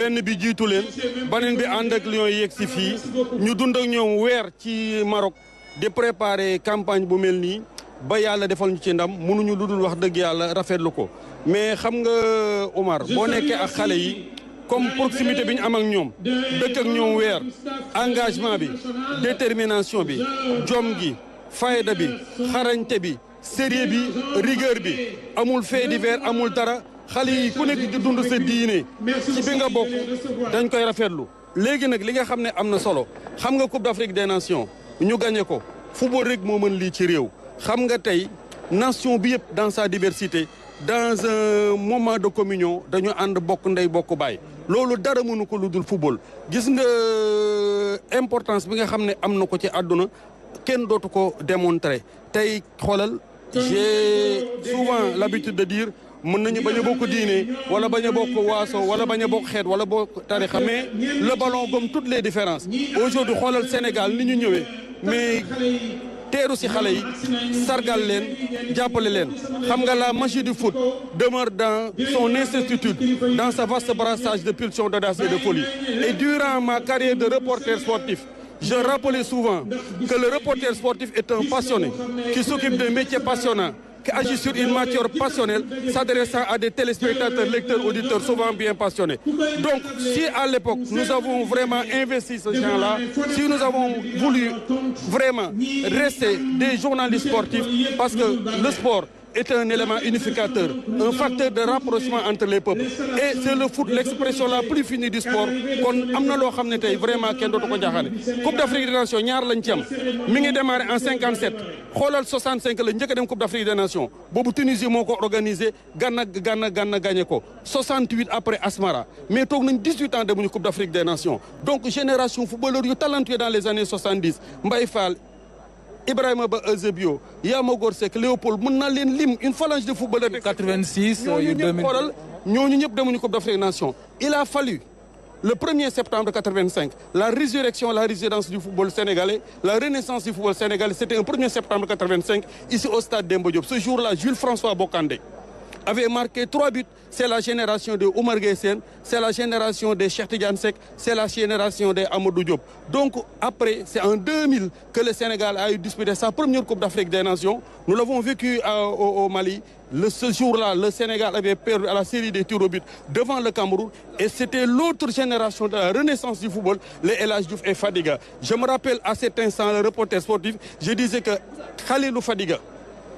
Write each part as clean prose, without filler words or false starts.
benn bi jiitu leen beneen bi ànd ak Lions yi yegg si fii ñu dund ak ñoom weer ci Maroc di préparer campagne bu mel nii ba yàlla defal ñu ci ndam mënuñu lu dul wax dëgg yàlla rafetlu ko mais xam nga Omar boo nekkee ak xale yi comme proximité bi ñu am ak ñoom dëkk ak ñoom weer engagement bi détermination bi jom gi fayda bi xarañte bi sérieux bi rigueur bi amul fait divers amul dara xale yi ku nekk di dund sa diine ci bi nga bokk dañ koy rafetlu léegi nag li nga xam ne am na solo xam nga Coupe d'Afrique des Nations ñu gagné ko football rek moo mën lii ci réew xam nga tey nation bi yëpp dans sa diversité dans un moment de communion dañu ànd bokk ndey bokk baay loolu dara mënu ko lu dul football gis nga importance bi nga xam ne am na ko ci àdduna kenn dootu ko démontrer tey xoolal j'ai souvent l'habitude de dire mën nañu bañ a bokk diine wala bañ a bokk waaso wala bañ a bokk xeet wala bokk tarixa mais le ballon gomme toutes les différences aujourd'hui xoolal Sénégal ni ñu ñëwee mais teeru si xale yi sargal leen jàppale leen xam nga la magie du foot demeure dans son incertitude dans sa vaste brassage de pulsions, d'audace et de folie et durant ma carrière de reporter sportif je rappelais souvent que le reporter sportif est un passionné qui s'occupe d'un métier passionnant qui agit sur une matière passionnelle s'adressant à des téléspectateurs, lecteurs, auditeurs souvent bien passionnés. Donc si à l'époque nous avons vraiment investi ce genre-là, si nous avons voulu vraiment rester des journalistes sportifs parce que le sport est un élément unificateur, un facteur de rapprochement entre les peuples. Et c'est le foot, l'expression la plus finie du sport. kon am na loo xam ne tey vraiment kenn dootu ko jaaxaane Coupe d'Afrique des Nations ñaar lañ ci am mi ngi démarré en 57 xoolal 65 la njëkk a dem Coupe d'Afrique des Nations boobu Tunisie moo ko organisé Ghana gagné ko 68 après Asmara mais toog nañ 18 ans demuñu Coupe d'Afrique des Nations donc génération footballeur yu talentueux dans les années 70 Mbaye Fall Ibrahima Ba Eusebio Yamagor Seck Léopold mën naa leen lim une phalange de footballeurs. 86 ñooñu ñëpp xoolal ñooñu ñëpp demuñu Coupe d'Afrique des Nations. Il a fallu le 1er septembre 85 la résurrection, la résidence du football sénégalais, la renaissance du football sénégalais. C'était un 1er septembre 85 ici au stade Demba Diop. Ce jour-là, Jules François Bocandé avait marqué 3 buts. C'est la génération de Oumar Gueye Sène, c'est la génération de Cheikh Tidiane Seck, c'est la génération de Amadou Diop. Donc après, c'est en 2000 que le Sénégal a eu disputé sa première Coupe d'Afrique des Nations. Nous l'avons vécu au Mali. Ce jour-là, le Sénégal avait perdu à la série des tirs au but devant le Cameroun. Et c'était l'autre génération de la renaissance du football, les El Hadji Diouf et Fadiga. Je me rappelle à cet instant, le reporter sportif, je disais que Khalilou Fadiga,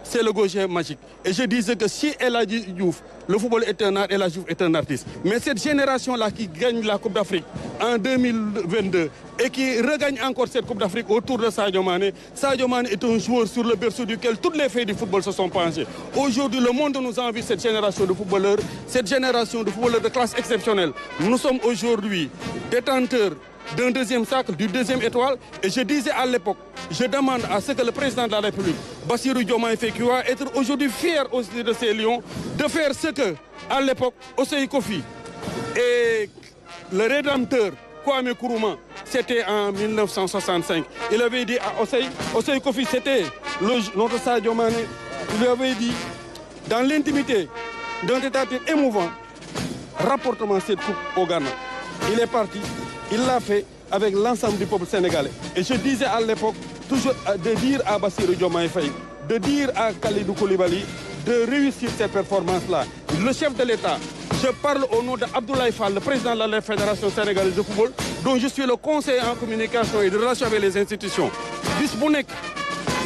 c'est le gaucher magique. Et je disais que si El Hadji Diouf, le football est un art, El Hadji Diouf est un artiste. Mais cette génération-là qui gagne la Coupe d'Afrique en 2022 et qui regagne encore cette Coupe d'Afrique autour de Sadio Mané. Sadio Mané est un joueur sur le berceau duquel toutes les feuilles du football se sont penchées. Aujourd'hui, le monde nous envie cette génération de footballeurs, cette génération de footballeurs de classe exceptionnelle. Nous sommes aujourd'hui détenteurs d'un deuxième cercle, du deuxième étoile. Et je disais à l'époque, je demande à ce que le président de la République, Bassirou Diomaye Faye, qui va être aujourd'hui fier aussi de ces lions, de faire ce que, à l'époque, Osei Kofi et le rédempteur Kwame Nkrumah, c'était en 1965. Il avait dit à Osei Kofi, c'était notre Sadio Mané, il lui avait dit, dans l'intimité d'un état émouvant, rapporte-moi cette coupe au Ghana. Il est parti. Il l'a fait avec l'ensemble du peuple sénégalais. Et je disais à l'époque, toujours de dire à Bassirou Diomaye Faye, de dire à Kalidou Koulibaly de réussir cette performance-là. Le chef de l'État, je parle au nom d'Abdoulaye Fall, le président de la Fédération sénégalaise de football, dont je suis le conseiller en communication et de relations avec les institutions. Bis Bounek,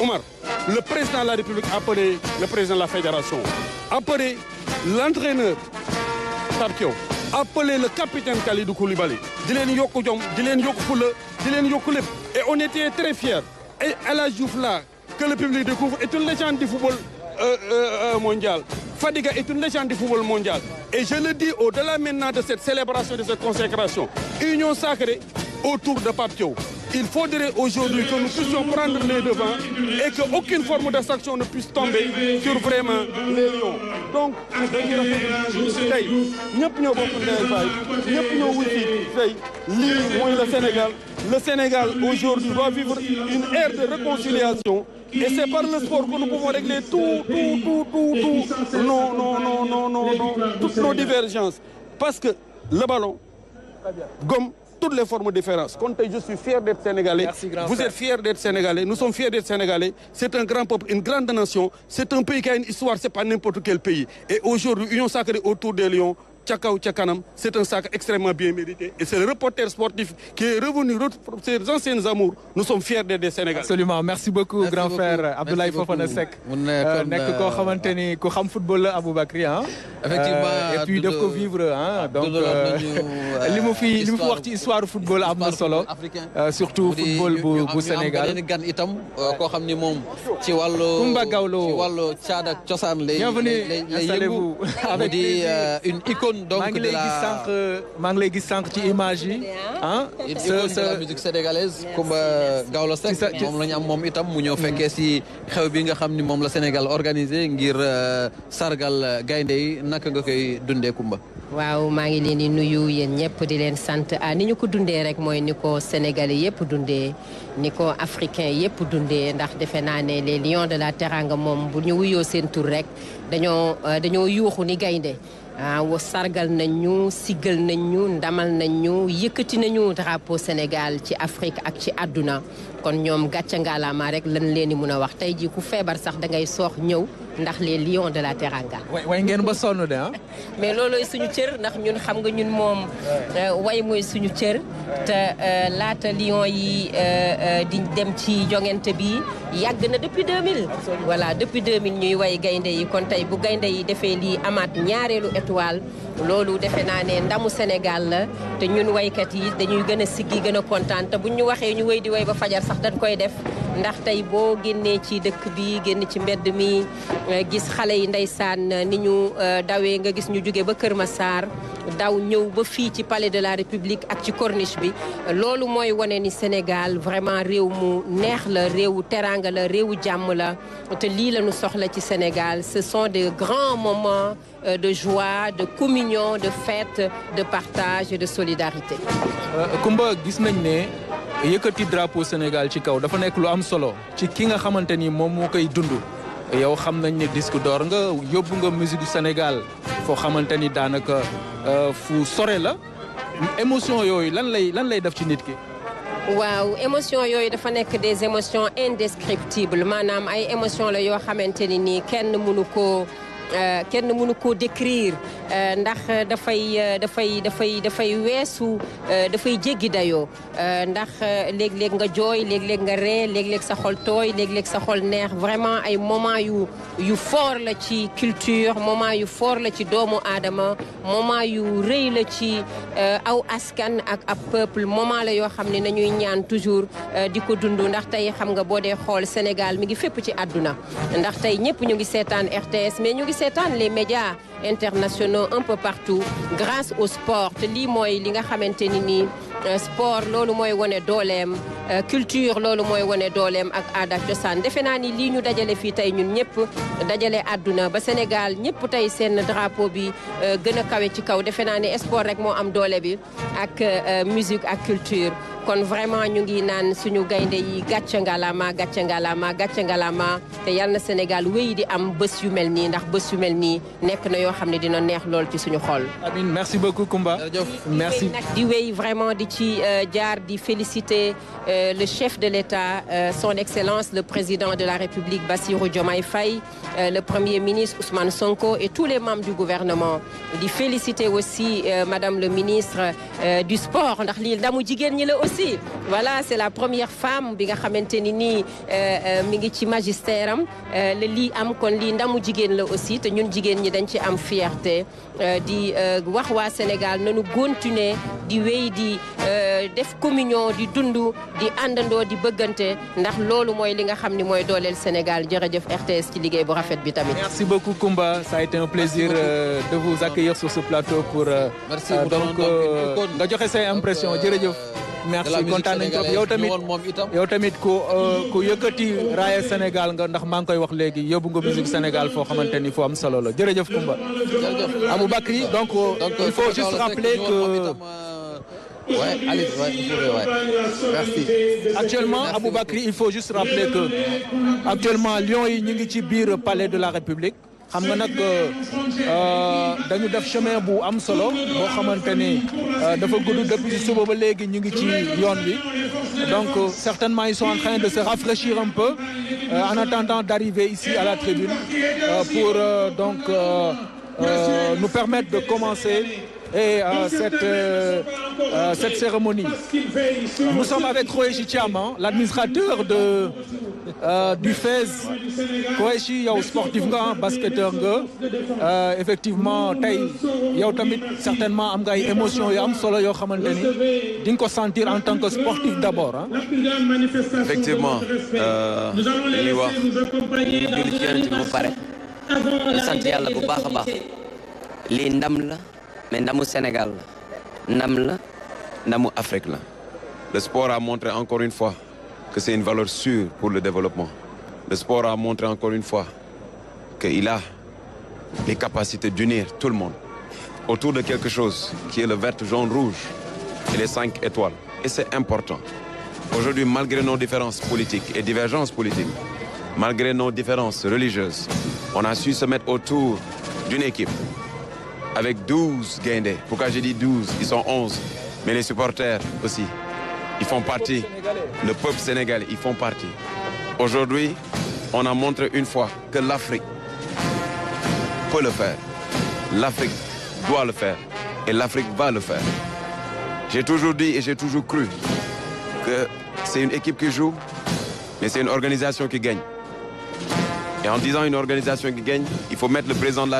Omar, le président de la République a appelé le président de la Fédération, a appelé l'entraîneur Tapio, appelé le capitaine Kalidou Koulibaly. Et on était très fiers. Et El Hadji Diouf là, que le public découvre, est une légende du football mondial. Fadiga est une légende du football mondial. Et je le dis au-delà maintenant de cette célébration, de cette consécration, union sacrée autour de Pape Thiaw. Il faudrait aujourd'hui que nous puissions prendre les devants et qu'aucune forme de sanction ne puisse tomber sur vraiment les lions. Donc, le Sénégal aujourd'hui doit vivre une ère de réconciliation. Et c'est par le sport que nous pouvons régler toutes nos divergences. Parce que le ballon, gomme toutes les formes de différence. Quand je suis fier d'être sénégalais, vous êtes fiers d'être sénégalais, nous sommes fiers d'être sénégalais. C'est un grand peuple, une grande nation. C'est un pays qui a une histoire, c'est pas n'importe quel pays. Et aujourd'hui, Union sacrée autour des Lions, Tchakaou Tchakanam, c'est un sacre extrêmement bien mérité. Et c'est le reporter sportif qui est revenu ses anciennes amours. Nous sommes fiers d'être des Sénégalais. Absolument. Merci beaucoup, grand frère Abdoulaye Fofana Seck. Nekk koo xamante ni ku xam football la Aboubacry ah. Effectivement. Et puis daf ko vivre ah. Donc li mu fi wax ci histoire football am na solo. Surtout football bu Sénégal. Am gan itam koo xam ni moom ci wàllu Kumba Gawlo ci wàllu caada ak cosaan lay installez-vous avec une icône donc maa ngi lay gis sànq ci image yi ah de la musique sénégalaise Kumba Gawlo Seck moom la ñu am moom itam mu ñëw fekkee si xew bi nga xam ni moom la Sénégal organisé ngir sargal gaynde yi naka nga koy dundee Kumba. waaw maa ngi leen di nuyu yéen ñëpp di leen sant ni ñu ko dundee rek mooy ni ko sénégalais yëpp dundee ni ko africain yëpp dundee ndax defe naa ne les lions de la Teranga moom bu ñu wuyoo seen tur rek dañoo yuuxu ni gaynde sargal nañ ñu siggal nañ ñu ndamal nañ ñu yëkkati nañu drapeau Sénégal ci Afrique ak ci àdduna kon ñoom gàcce ngalaama rek lan leen di mun a wax tey jii ku feebar sax da ngay soox ñëw ndax les lions de la Teranga. way ngeen ba sonn de ah. mais loolooy suñu cër ndax ñun xam nga ñun moom way mooy suñu cër te laata lions yi di dem ci jongante bi yàgg na depuis 2000. voilà depuis 2000 ñuy way gaynde yi kon tey bu gaynde yi defee lii amaat ñaareelu étoile loolu defe naa ne ndamu Sénégal la te ñun waykat yi dañuy gën a siggi gën a kontaan te buñ ñu waxee ñu wéy di way ba fajar sax dañ koy def ndax tey boo génnee ci dëkk bi génn ci mbedd mi gis xale yi ndeysaan ni ñu dawee nga gis ñu jóge ba Kër Massar daw ñëw ba fii ci palais de la République ak ci corniche bi loolu mooy wane ni Sénégal vraiment réew mu neex la réewu teranga la réewu jàmm la te lii la ñu soxla ci Sénégal ce sont de grands moments de joie de communion de fête de partage et de solidarité. Kumba gis nañ ne yëkkati drapeau Sénégal ci kaw dafa nekk lu am solo ci ki nga xamante ni moom moo koy dund. yow xam nañ ne disque d'or nga yóbbu nga musique du Sénégal foo xamante ni daanaka fu sore la émotion yooyu lan lay def ci nit ki. waaw émotion yooyu dafa nekk des émotions indescriptibles maanaam ay émotion la yoo xamante ni nii kenn mënu koo décrire ndax dafay weesu dafay jéggi dayoo ndax léeg-léeg nga jooy léeg-léeg nga ree léeg-léeg sa xol tooy léeg-léeg sa xol neex vraiment ay moment yu fort la ci culture moment yu fort la ci doomu aadama moment yu rëy la ci aw askan ak ab peuple moment la yoo xam ne nañuy ñaan toujours di ko dund ndax tey xam nga boo dee xool Sénégal mi ngi fépp ci àdduna ndax tey ñëpp ñu ngi seetaan RTS mais ñu ngi seetaan les médias internationaux un peu partout grâce au sport te lii mooy li nga xamante ni nii sport loolu mooy wane dooleem culture loolu mooy wane dooleem ak aada ak cosaan defe naa ni lii ñu dajale fii tey ñun ñëpp dajale àdduna ba Sénégal ñëpp tey seen drapeau bi gën a kawe ci kaw defe naa ni sport rek moo am doole bi ak musique ak culture kon vraiment ñu ngi naan suñu gaynde yi gàcce ngalaama gàcce ngalaama gàcce ngalaama te yal na Sénégal wéy di am bés yu mel nii ndax bés yu mel nii nekk na yoo xam ne dina neex lool ci suñu xol. Amin merci beaucoup Kumba. merci nag di wéy vraiment di ci jaar di féliciter le chef de l'État son excellence le président de la République Bassirou Diomaye Faye le premier ministre Ousmane Sonko et tous les membres du gouvernement di féliciter aussi madame le ministre du sport ndax lii ndamu jigéen ñi la aussi voilà c'est la première femme bi nga xamante ni nii mi ngi ci magistère am la lii am kon lii ndamu jigéen la aussi te ñun jigéen ñi dañ ci am fierté di wax waa Sénégal nañu continuer di wéy di def communion di dundu di àndandoo di bëggante ndax loolu mooy li nga xam ni mooy dooleel Sénégal jërëjëf RTS ci liggéey bu rafet bi tamit. Merci beaucoup Kumba, ça a été un plaisir de vous accueillir sur ce plateau pour donc nga joxe say impressions jërëjëf. merci kontaan nañ trop yow tamit ku yëkkati raaya Sénégal nga ndax maa ngi koy wax léegi yóbbu nga musique Sénégal foo xamante ni foo am solo la jërëjëf Kumba. Aboubacry donc il faut juste rappeler que. Merci. Actuellement Aboubacry il faut juste rappeler que actuellement Lions yi ñu ngi ci biir palais de la République xam nga nag dañu def chemin bu am solo boo xamante ni dafa gudd depuis suba ba léegi ñu ngi ci yoon bi donc certainement ils sont en train de se rafraîchir un peu en attendant d'arriver ici à la tribune pour donc nous permettre de commencer et cette cérémonie. Nous sommes avec Khoureychi Thiam, l'administrateur du FAISE. Khoureychi, yow sportif nga, basketteur nga, effectivement tey yow tamit certainement am nga ay émotions yu am solo yoo xamante ni di nga ko sentir en tant que sportif d'abord. Effectivement ñuy wax julli ci Yonent bi ba pare di sant yàlla bu baax a baax lii ndam la. Mais ndamu Sénégal ndam la ndamu Afrique la. Le sport a montré encore une fois que c'est une valeur sûre pour le développement. Le sport a montré encore une fois qu'il a les capacités d'unir tout le monde autour de quelque chose qui est le vert, jaune, rouge et les 5 étoiles. Et c'est important. Aujourd'hui, malgré nos différences politiques et divergences politiques, malgré nos différences religieuses, on a su se mettre autour d'une équipe avec 12 Gaindé. Pourquoi j'ai dit 12? Ils sont 11. Mais les supporters aussi, ils font partie. Le peuple sénégalais, ils font partie. Aujourd'hui, on a montré une fois que l'Afrique peut le faire. L'Afrique doit le faire. Et l'Afrique va le faire. J'ai toujours dit et j'ai toujours cru que c'est une équipe qui joue, mais c'est une organisation qui gagne. Et en disant une organisation qui gagne, il faut mettre le président de la République